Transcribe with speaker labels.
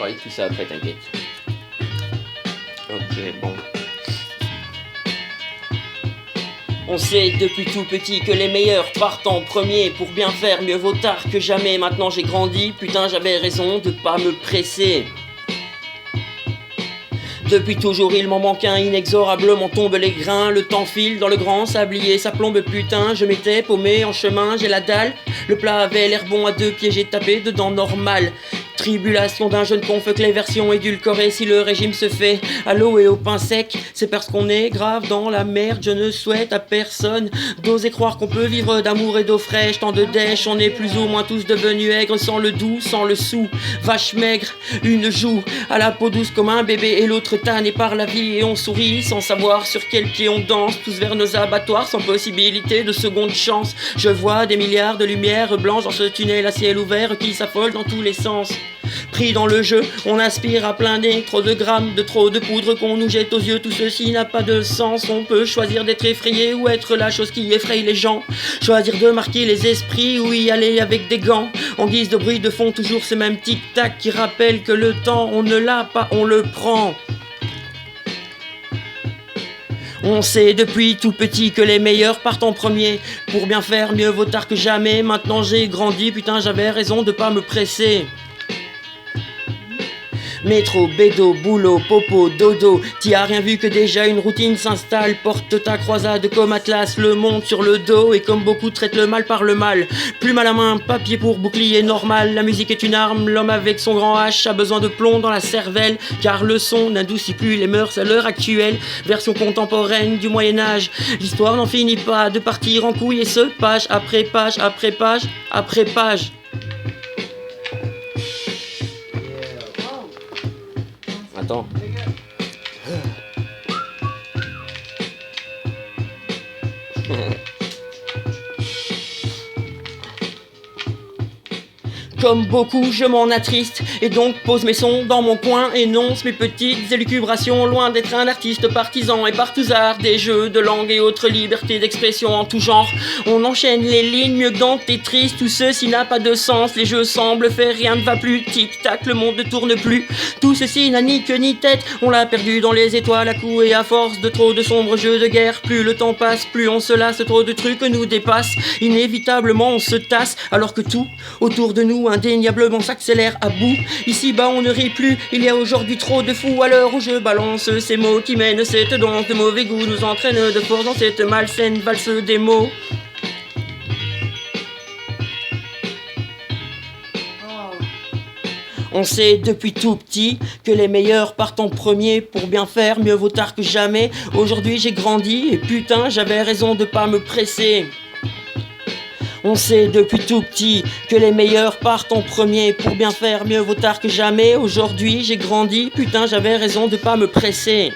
Speaker 1: parler de tout ça après, t'inquiète. Ok, bon. On sait depuis tout petit que les meilleurs partent en premier. Pour bien faire, mieux vaut tard que jamais. Maintenant j'ai grandi, putain j'avais raison de pas me presser. Depuis toujours il m'en manque un, inexorablement tombent les grains. Le temps file dans le grand sablier, ça plombe putain. Je m'étais paumé en chemin, j'ai la dalle. Le plat avait l'air bon à 2 pieds, j'ai tapé dedans normal. Tribulation d'un jeune conf que les versions édulcorées. Si le régime se fait à l'eau et au pain sec, c'est parce qu'on est grave dans la merde. Je ne souhaite à personne d'oser croire qu'on peut vivre d'amour et d'eau fraîche. Tant de dèche, on est plus ou moins tous devenus aigres. Sans le doux, sans le sou, vache maigre, une joue à la peau douce comme un bébé et l'autre tanné par la vie. Et on sourit sans savoir sur quel pied on danse, tous vers nos abattoirs sans possibilité de seconde chance. Je vois des milliards de lumières blanches dans ce tunnel à ciel ouvert qui s'affole dans tous les sens. Pris dans le jeu, on aspire à plein nez, trop de grammes, de trop de poudre qu'on nous jette aux yeux. Tout ceci n'a pas de sens. On peut choisir d'être effrayé ou être la chose qui effraie les gens. Choisir de marquer les esprits ou y aller avec des gants. En guise de bruit de fond, toujours ce même tic-tac qui rappelle que le temps, on ne l'a pas, on le prend. On sait depuis tout petit que les meilleurs partent en premier. Pour bien faire, mieux vaut tard que jamais. Maintenant j'ai grandi, putain j'avais raison de pas me presser. Métro, bédo, boulot, popo, dodo. T'y as rien vu que déjà une routine s'installe. Porte ta croisade comme Atlas, le monde sur le dos. Et comme beaucoup traitent le mal par le mal. Plume à la main, papier pour bouclier normal. La musique est une arme, l'homme avec son grand H a besoin de plomb dans la cervelle. Car le son n'adoucit plus les mœurs à l'heure actuelle. Version contemporaine du Moyen-Âge. L'histoire n'en finit pas de partir en couille et se page après page après page après page. Attends. Comme beaucoup, je m'en attriste et donc pose mes sons dans mon coin, énonce mes petites élucubrations, loin d'être un artiste partisan et partouzard des jeux de langue et autres libertés d'expression en tout genre. On enchaîne les lignes mieux que dans Tetris, tout ceci n'a pas de sens, les jeux semblent faire, rien ne va plus, tic-tac, le monde ne tourne plus. Tout ceci n'a ni queue ni tête, on l'a perdu dans les étoiles à coups et à force de trop de sombres jeux de guerre. Plus le temps passe, plus on se lasse, trop de trucs nous dépassent, inévitablement on se tasse, alors que tout autour de nous indéniablement s'accélère à bout. Ici-bas on ne rit plus, il y a aujourd'hui trop de fous. À l'heure où je balance ces mots qui mènent cette danse de mauvais goût, nous entraînent de force dans cette malsaine valse des mots. On sait depuis tout petit que les meilleurs partent en premier. Pour bien faire, mieux vaut tard que jamais. Aujourd'hui j'ai grandi et putain j'avais raison de pas me presser. On sait depuis tout petit que les meilleurs partent en premier. Pour bien faire, mieux vaut tard que jamais. Aujourd'hui j'ai grandi, putain j'avais raison de pas me presser.